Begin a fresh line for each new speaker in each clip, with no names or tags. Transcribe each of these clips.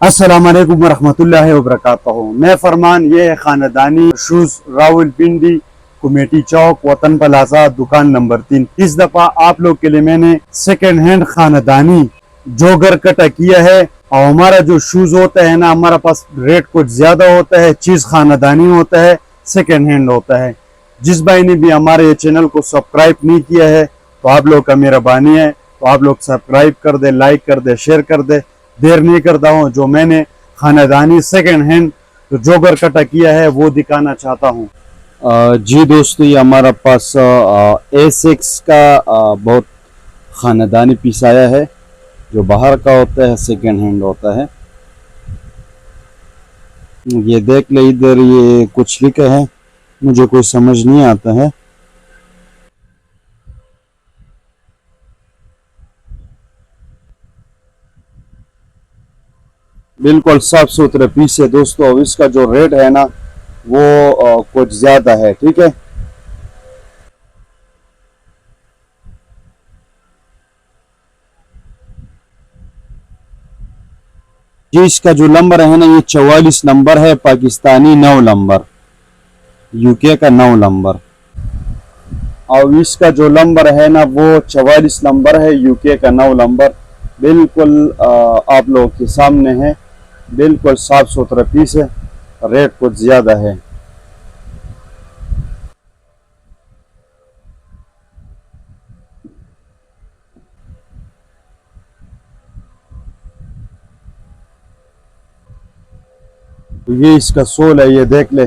अस्सलाम वालेकुम वरहमतुल्लाहि वबरकातुहू। मैं फरमान, ये है खानदानी शूज रावलपिंडी कमेटी चौक वतन प्लाजा दुकान नंबर 3। इस दफा आप लोग के लिए मैंने सेकंड हैंड खानदानी जोगर कटा किया है। और हमारा जो शूज होता है ना, हमारा पास रेट कुछ ज्यादा होता है, चीज खानदानी होता है, सेकंड हैंड होता है। जिस भाई ने भी हमारे चैनल को सब्सक्राइब नहीं किया है तो आप लोग का मेहरबानी है, तो आप लोग सब्सक्राइब कर दे, लाइक कर दे, शेयर कर दे। देर नहीं करता हूँ, जो मैंने खानदानी सेकंड हैंड जो जोगर कटा किया है वो दिखाना चाहता हूँ। जी दोस्तों, ये हमारा पास A6 का बहुत खानदानी पीस आया है, जो बाहर का होता है, सेकंड हैंड होता है। ये देख ले, इधर ये कुछ लिखा है, मुझे कोई समझ नहीं आता है। बिल्कुल साफ सुथरे पीस है दोस्तों। अब इसका जो रेट है ना, वो कुछ ज्यादा है, ठीक है। जी, इसका जो नंबर है ना, ये 44 नंबर है, पाकिस्तानी 9 नंबर, यूके का 9 नंबर। और इसका जो नंबर है ना, वो 44 नंबर है, यूके का 9 नंबर। बिल्कुल आप लोगों के सामने है, बिल्कुल साफ सुथरा पीस है, रेट कुछ ज्यादा है। तो ये इसका सोल है, ये देख ले,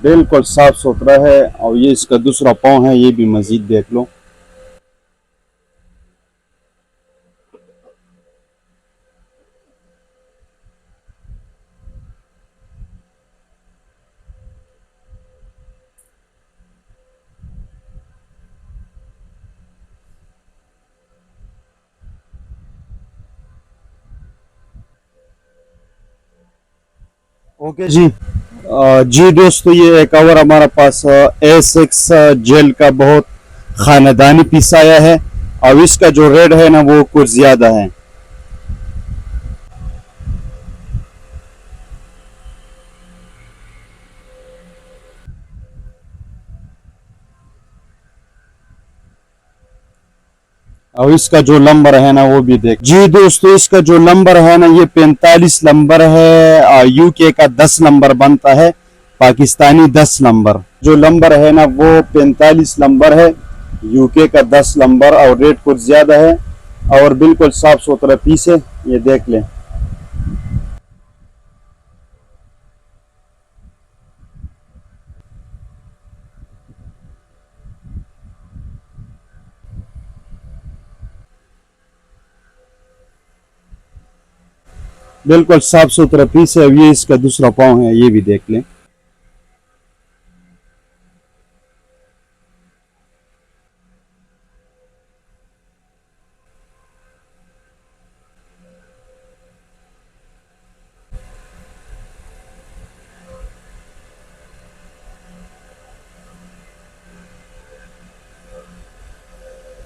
बिल्कुल साफ सुथरा है। और ये इसका दूसरा पाँव है, ये भी मजीद देख लो। ओके जी। जी दोस्तों, ये एक और हमारा पास A6 जेल का बहुत खानदानी पीस आया है। और इसका जो रेट है ना, वो कुछ ज्यादा है। और इसका जो नंबर है ना, वो भी देख। जी दोस्तों, इसका जो नंबर है ना, ये 45 नंबर है, यूके का 10 नंबर बनता है, पाकिस्तानी 10 नंबर। जो नंबर है ना, वो 45 नंबर है, यूके का 10 नंबर। और रेट कुछ ज्यादा है, और बिल्कुल साफ सुथरा पीस है, ये देख लें। बिल्कुल साफ सुथरा पीस है। ये इसका दूसरा पाँव है, ये भी देख लें।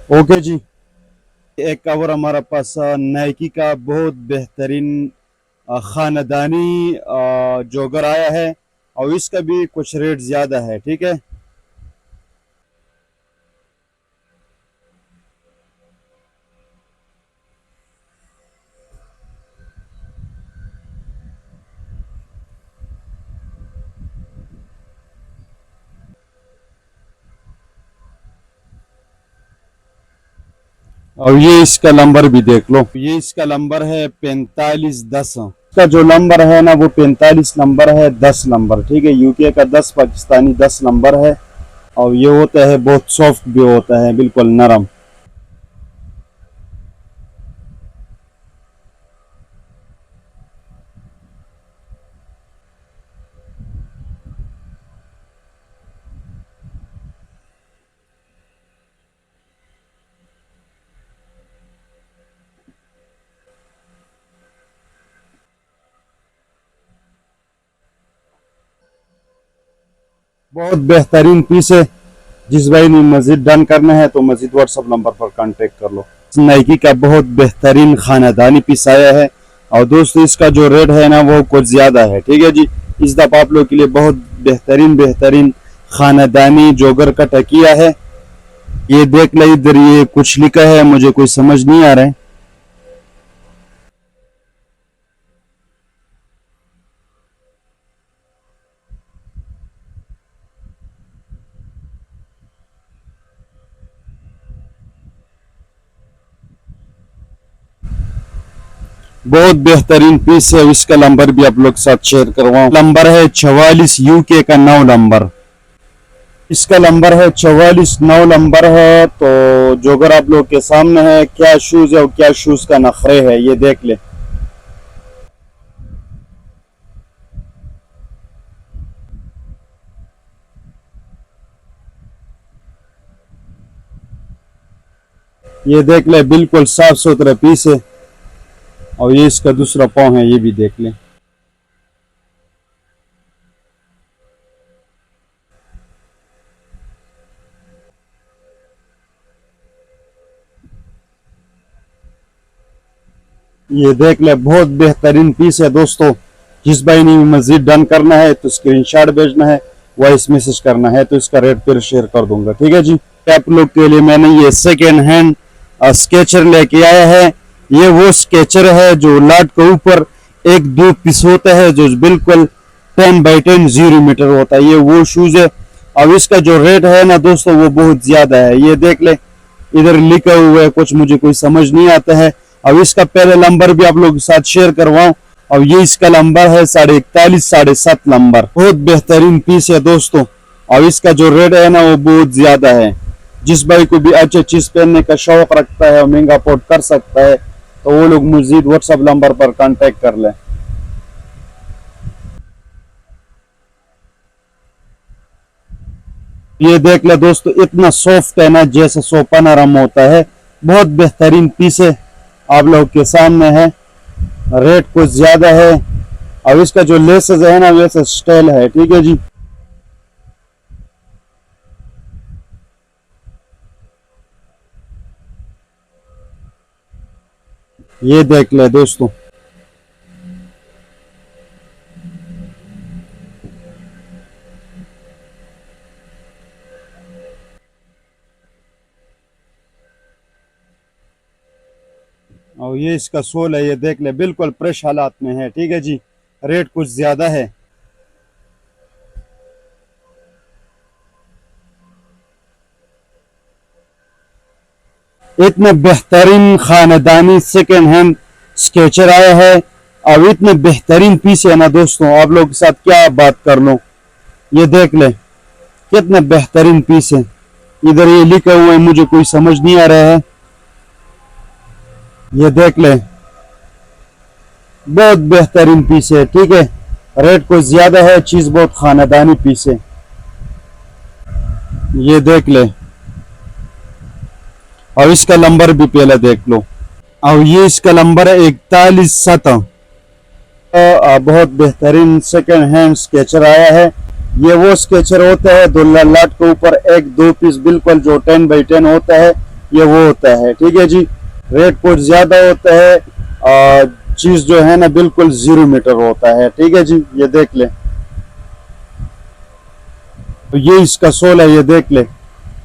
ओके जी। एक कवर हमारा पास नाइकी का बहुत बेहतरीन खानदानी जोगर आया है। और इसका भी कुछ रेट ज्यादा है, ठीक है। और ये इसका नंबर भी देख लो, ये इसका नंबर है 4510। इसका जो नंबर है ना, वो 45 नंबर है, 10 नंबर, ठीक है। यूके का 10, पाकिस्तानी 10 नंबर है। और ये होता है बहुत सॉफ्ट भी होता है, बिल्कुल नरम। बहुत बेहतरीन पीस है। जिस भाई ने मस्जिद डन करना है तो मस्जिद व्हाट्सएप नंबर पर कांटेक्ट कर लो। नाइकी का बहुत बेहतरीन खानदानी पीस आया है, और दोस्तों इसका जो रेट है ना वो कुछ ज्यादा है, ठीक है जी। इस दफा आप लोग के लिए बहुत बेहतरीन बेहतरीन खानदानी जोगर का तकिया है। ये देख ले, इधर ये कुछ लिखा है, मुझे कोई समझ नहीं आ रहा है। बहुत बेहतरीन पीस है। इसका नंबर भी आप लोग के साथ शेयर करवाऊं। नंबर है 44 यूके का 9 नंबर। इसका नंबर है 44 9 नंबर है। तो जोगर आप लोग के सामने है, क्या शूज है और क्या शूज का नखरे है ये देख ले। ये देख ले, बिल्कुल साफ सुथरा पीस है। और ये इसका दूसरा पाँव है, ये भी देख ले। ये देख ले, बहुत बेहतरीन पीस है दोस्तों। जिस भाई ने मजीद डन करना है तो स्क्रीनशॉट भेजना है, वॉइस मैसेज करना है, तो इसका रेट फिर शेयर कर दूंगा, ठीक है जी। आप लोग के लिए मैंने ये सेकेंड हैंड स्केचर लेके आया है। ये वो स्केचर है जो लाट के ऊपर एक दो पीस होता है, जो बिल्कुल 10x10 0 मीटर होता है। ये वो शूज है। अब इसका जो रेट है ना दोस्तों वो बहुत ज्यादा है। ये देख ले, इधर लिखा हुआ है कुछ, मुझे कोई समझ नहीं आता है। अब इसका पहले नंबर भी आप लोग के साथ शेयर करवाऊं। और ये इसका नंबर है 41.5 7.5 नंबर। बहुत बेहतरीन पीस है दोस्तों। और इसका जो रेट है ना वो बहुत ज्यादा है। जिस भाई को भी अच्छी चीज पहनने का शौक रखता है और महंगा अफोर्ड कर सकता है तो वो लोग मजीद व्हाट्सएप नंबर पर कांटेक्ट कर ले। ये देख ले दोस्तों, इतना सॉफ्ट है ना जैसे सोफा नरम होता है। बहुत बेहतरीन पीस है, आप लोग के सामने है। रेट कुछ ज्यादा है। और इसका जो लेसेस है ना वैसे स्टाइल है, ठीक है जी। ये देख ले दोस्तों, और ये इसका सोल है, ये देख ले, बिल्कुल फ्रेश हालात में है, ठीक है जी। रेट कुछ ज्यादा है। इतने बेहतरीन खानदानी सेकेंड हैंड स्केचर आया है। अब इतने बेहतरीन पीस है ना दोस्तों, आप लोग के साथ क्या बात कर लो। ये देख ले, कितने बेहतरीन पीस है। इधर ये लिखा हुआ है, मुझे कोई समझ नहीं आ रहा है। ये देख ले, बहुत बेहतरीन पीस है, ठीक है। रेट कुछ ज्यादा है, चीज बहुत खानदानी पीस है। ये देख ले, और इसका नंबर भी पहले देख लो। और ये इसका नंबर है 41 7। बहुत बेहतरीन सेकेंड हैंड स्केचर आया है। ये वो स्केचर होता है दो लाट के ऊपर एक दो पीस बिल्कुल जो 10x10 होता है, ये वो होता है, ठीक है जी। रेट कुछ ज्यादा होता है और चीज जो है ना बिल्कुल 0 मीटर होता है, ठीक है जी। ये देख ले, तो ये इसका सोल है, ये देख ले,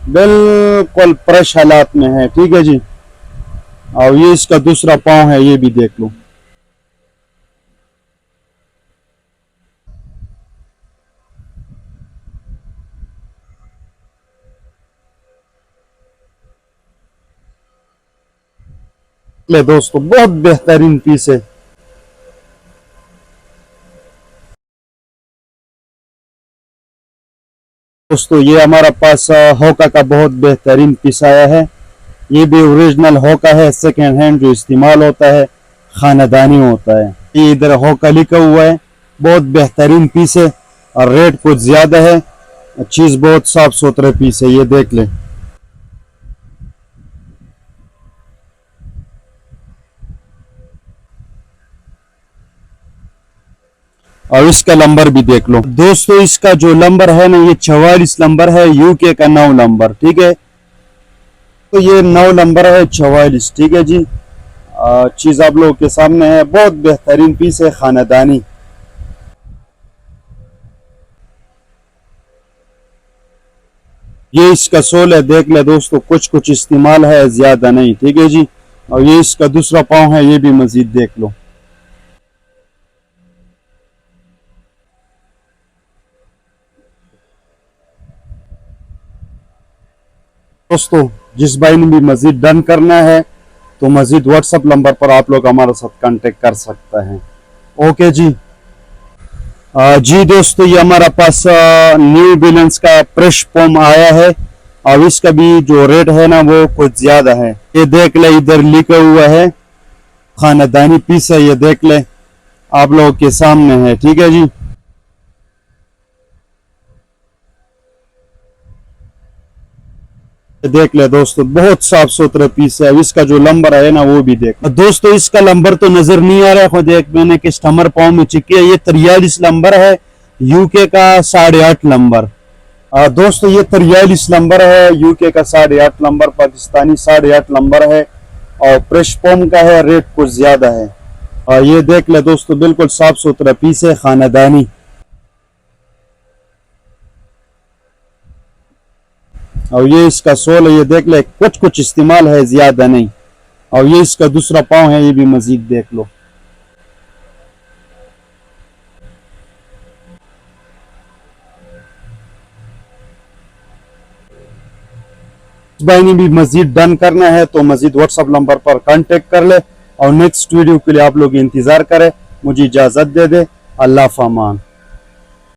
बिल्कुल फ्रेश हालात में है, ठीक है जी। और ये इसका दूसरा पाँव है, ये भी देख लो। ले दोस्तों, बहुत बेहतरीन पीस है। दोस्तों ये हमारा पास होका का बहुत बेहतरीन पीस आया है। ये भी ओरिजिनल होका है, सेकेंड हैंड जो इस्तेमाल होता है, खानदानी होता है। ये इधर होका लिखा हुआ है। बहुत बेहतरीन पीस है और रेट कुछ ज्यादा है। चीज बहुत साफ सुथरा पीस है, ये देख ले। और इसका नंबर भी देख लो दोस्तों। इसका जो नंबर है ना ये 44 नंबर है, यूके का 9 नंबर, ठीक है। तो ये 9 नंबर है 44, ठीक है जी। चीज आप लोगों के सामने है। बहुत बेहतरीन पीस है खानदानी। ये इसका सोल है, देख ले दोस्तों, कुछ कुछ इस्तेमाल है, ज्यादा नहीं, ठीक है जी। और ये इसका दूसरा पाँव है, ये भी मजीद देख लो। दोस्तों जिस भाई ने भी मजीद डन करना है तो मजीद व्हाट्सएप नंबर पर आप लोग हमारे साथ कांटेक्ट कर सकते हैं। ओके जी। जी दोस्तों, ये हमारा पास न्यू बैलेंस का फ्रेश पॉम आया है और इसका भी जो रेट है ना वो कुछ ज्यादा है। ये देख ले, इधर लिखा हुआ है खानदानी पीस है, ये देख ले आप लोगों के सामने है, ठीक है जी। देख ले दोस्तों, बहुत साफ सुथरा पीस है। इसका जो नंबर है ना वो भी देख दोस्तों, इसका नंबर तो नजर नहीं आ रहा, खुद एक मैंने कस्टमर पाँव में चेक किया, ये 43 नंबर है, यूके का 8.5 नंबर। दोस्तों ये 43 नंबर है, यूके का 8.5 नंबर, पाकिस्तानी 8.5 नंबर है और फ्रेश पॉम का है, रेट कुछ ज्यादा है। ये देख ले दोस्तों, बिल्कुल साफ सुथरा पीस है खानदानी। और ये इसका सोल है, ये देख ले, कुछ कुछ इस्तेमाल है, ज्यादा नहीं। और ये इसका दूसरा पाँव है, ये भी मजीद देख लो। इस भाई ने भी मजीद डन करना है तो मजीद व्हाट्सएप नंबर पर कांटेक्ट कर ले और नेक्स्ट वीडियो के लिए आप लोग इंतजार करें। मुझे इजाजत दे दे। अल्लाह फमान।